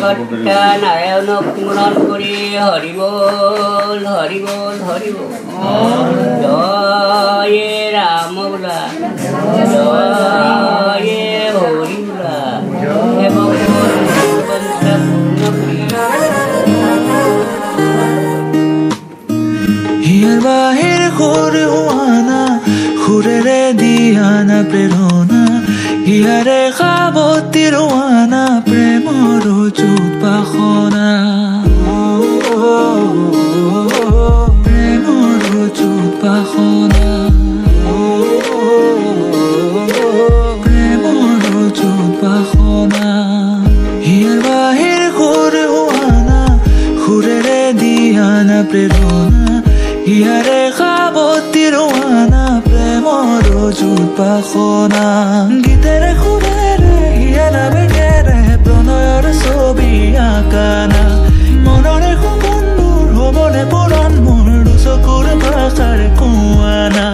সৃষ্টিকৰ্তা নাৰায়ণক স্মৰণ কৰি হৰি বল হৰি বল হৰি বল। জয় ৰাম বোলা, জয় হৰি বোলা। হিয়াৰ বাহিৰ সুৰ হোৱানা, সুৰেৰে দিয়ানা প্ৰেৰণা, হিয়াৰে সাৱতী ৰোৱানা প্ৰেমৰ চুপাসনা, প্ৰেমৰ চুপাসনা, প্ৰেমৰ চুপাসনা। হিয়াৰ বাহিৰ সুৰ হোৱানা, সুৰেৰে দিয়ানা প্ৰেৰণা, হিয়াৰে সাৱতী ৰোৱানা প্ৰেমৰ চুপাসনা। গীতেৰে সুৰেৰে হিয়া নামেৰে প্ৰণয়ৰ ছবি আঁকানা, মনৰে সপোনবোৰ হ'বনে পুৰণ মোৰ চকুৰ ভাষাৰ কোৱানা।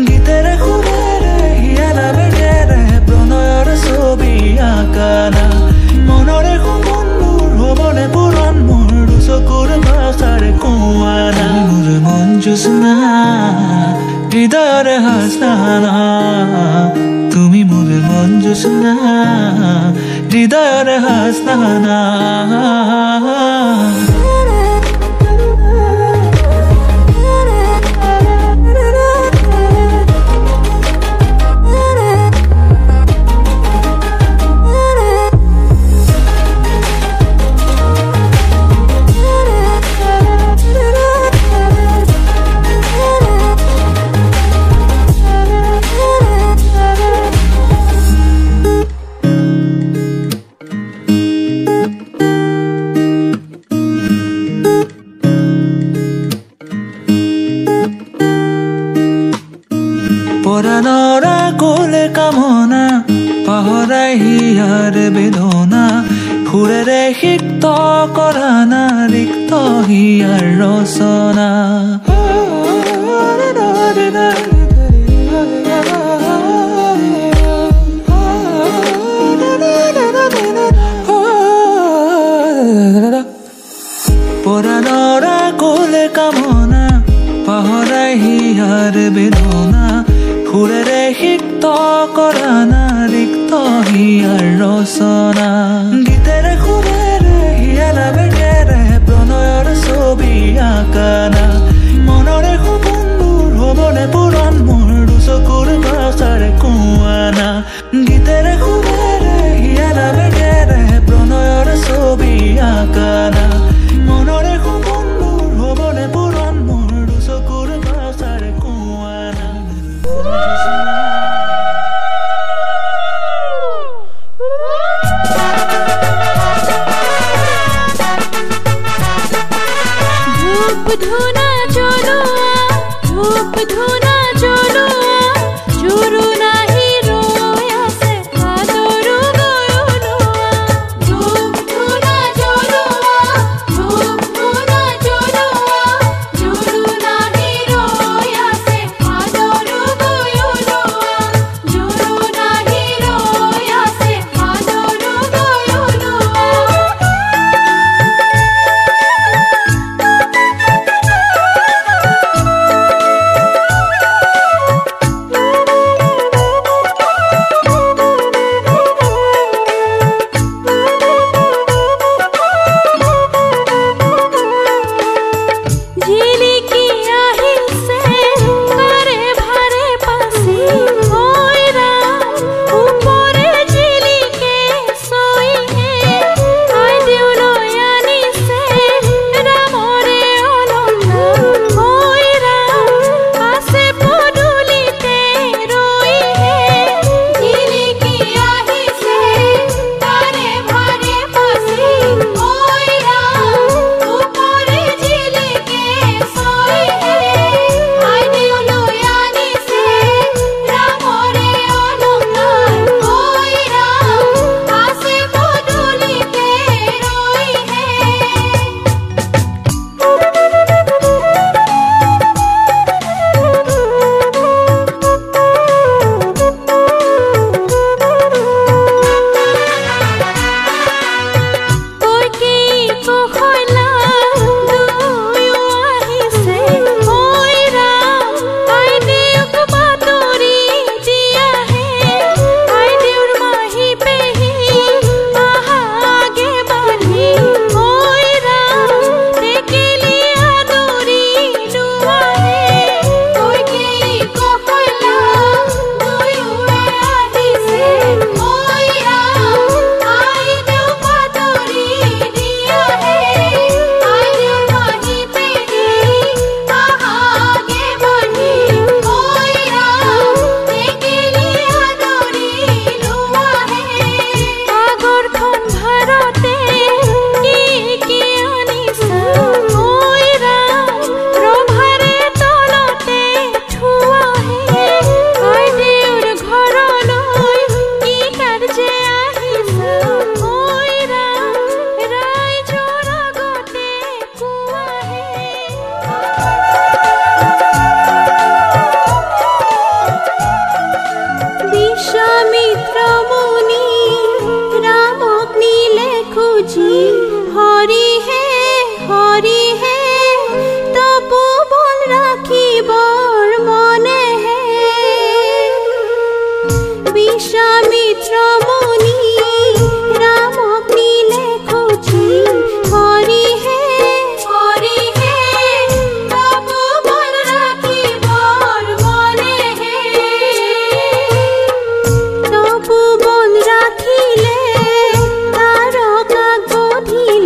গীতেৰে সুৰেৰে হিয়া নামেৰে প্ৰণয়ৰ ছবি আঁকানা, মনৰে সপোনবোৰ হ'বনে পুৰণ মোৰ চকুৰ ভাষাৰ কোৱানা। মোৰ মন জোছনা হৃদয়ৰে হাসনা, তুমি মোৰ মন জোছনা হৃদয়ৰে হাসনা। পৰাণৰা কোলে কামনা, পাহৰাই হিয়াৰ বেদনা, সুৰেৰে সিক্ত কৰানা ৰিক্ত হিয়াৰ ৰচনা। পৰাণৰা কোলে কামনা, পাহৰাই হিয়াৰ বেদনা, সুৰেৰে সিক্ত কৰানা ৰিক্ত হিয়াৰ ৰচনা। গীতেৰে সুৰেৰে হিয়া নামেৰে প্ৰণয়ৰ ছবি আঁকানা, মনৰে সপোনবোৰ হ'বনে পুৰণ মোৰ চকুৰ ভাষাৰ কোৱানা। গীতেৰে সুৰেৰে হিয়া নামেৰে প্ৰণয়ৰ ছবি আঁকানা, মনৰে সপোনবোৰ হ'বনে পুৰণ মোৰ চকুৰ ভাষাৰ কোৱানা। ধূপ ধুনা চলো, ধূপ ধুনা চলো, চুৰু নাহি খুঁজি হৰি হে তপোবন ৰাখিবৰ মনেহে বিশ্বামিত্ৰ মুনি ৰামক নিলে খুঁজি হৰি হে তপোবন ৰাখিবৰ মনেহে তপোবন ৰাখিলে তাৰকাক গধি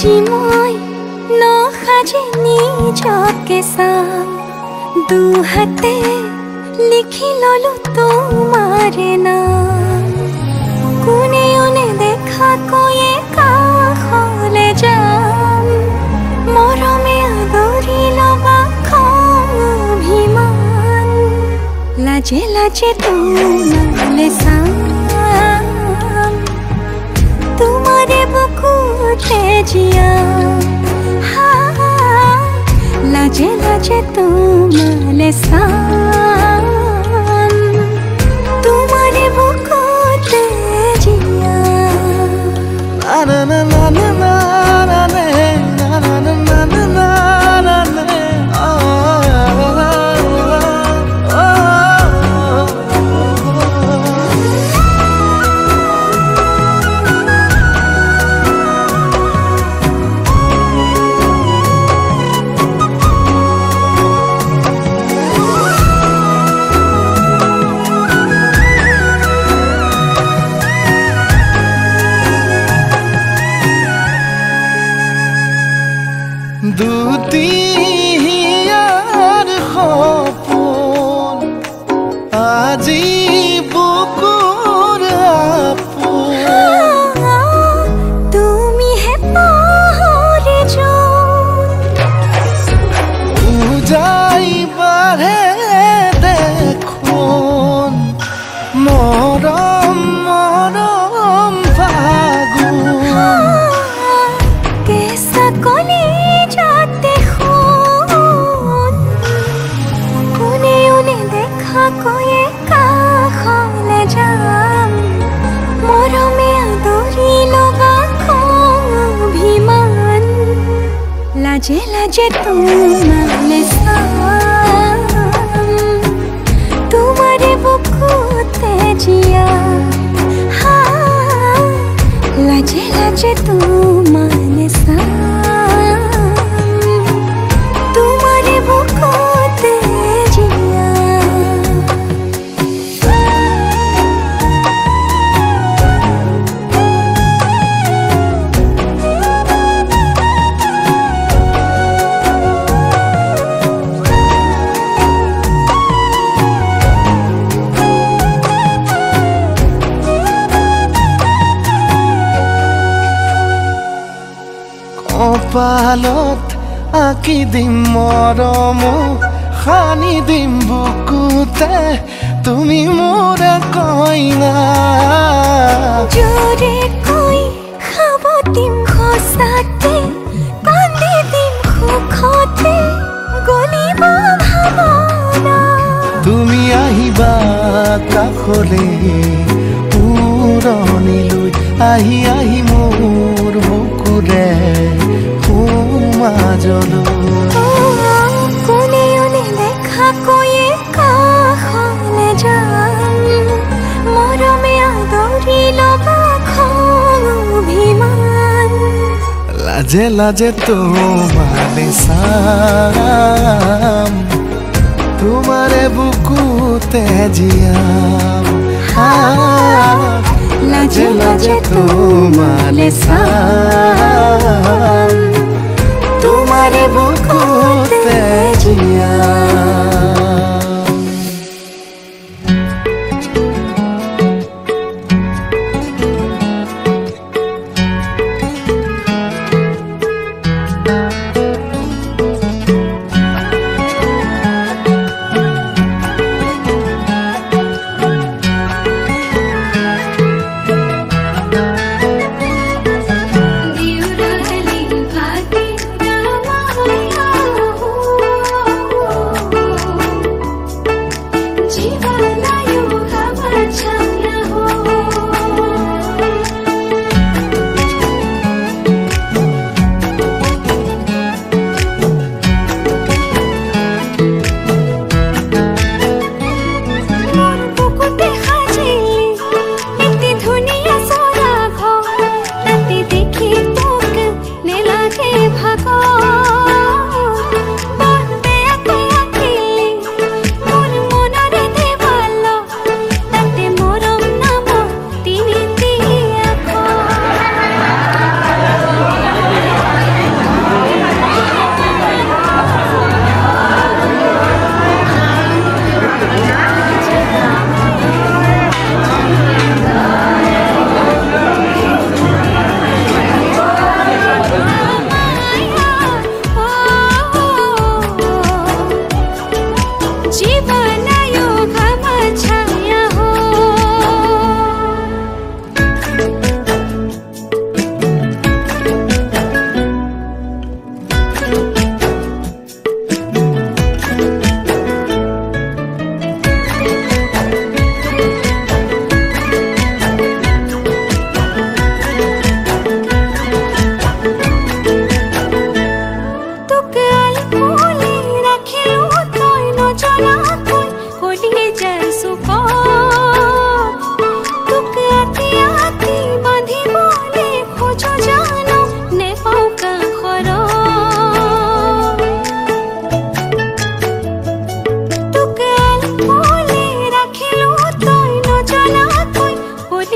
আজি মই নসাজে নিজকে চাম দুহাতে লিখি ললো তোমাৰে নাম কোনে ওনে দেখা কৈয়ে কাষলে যাম মৰমে আদৰি লবা অভিমান লাজে লাজে তোমালে চাম তোমাৰে বুকুতে জিয়া লাজে লাজে তোমালে চাম তোমাৰে বুকুতে জিয়া na na na na na na na na na na na na দুটিয়াৰ সপোন আজি বুকুৰ আপোন তুমিহে পাহৰি উজাই বাঢ়ে দেখোন মৰম মৰম ফাগুন কেঁচা কলি যাতে শুন কোনে ওনে দেখা কৈয়ে কাষলে যাম মৰমে আদৰি লবা অভিমান লাজে লাজে তোমালে চাম তোমাৰে বুকুতে জিয়া লাজে লাজে তোমালে চাম তোমাৰে বুকুতে জিয়া কপালত আঁকি দিম মৰম সানি দিম বুকুতে তুমি মোৰ কইনা জোৰে কৈ খাব দিম খোচাতে কান্দি দিম সুখতে গলিব ভাৱনা তুমি আহিবা কাষলে পুৰণিলৈ আহি আহি মোৰ বুকুৰে সোমাজলৈ কোনে ওনে দেখা কৈয়ে কাষলে যাম মৰমে আদৰি লবা অভিমান লাজে লাজে তোমালে চাম তোমাৰে বুকুতে জিয়াম লাজে লাজে তোমালে চাম তোমাৰে বুকুতে জিয়াম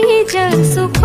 যাক সুখ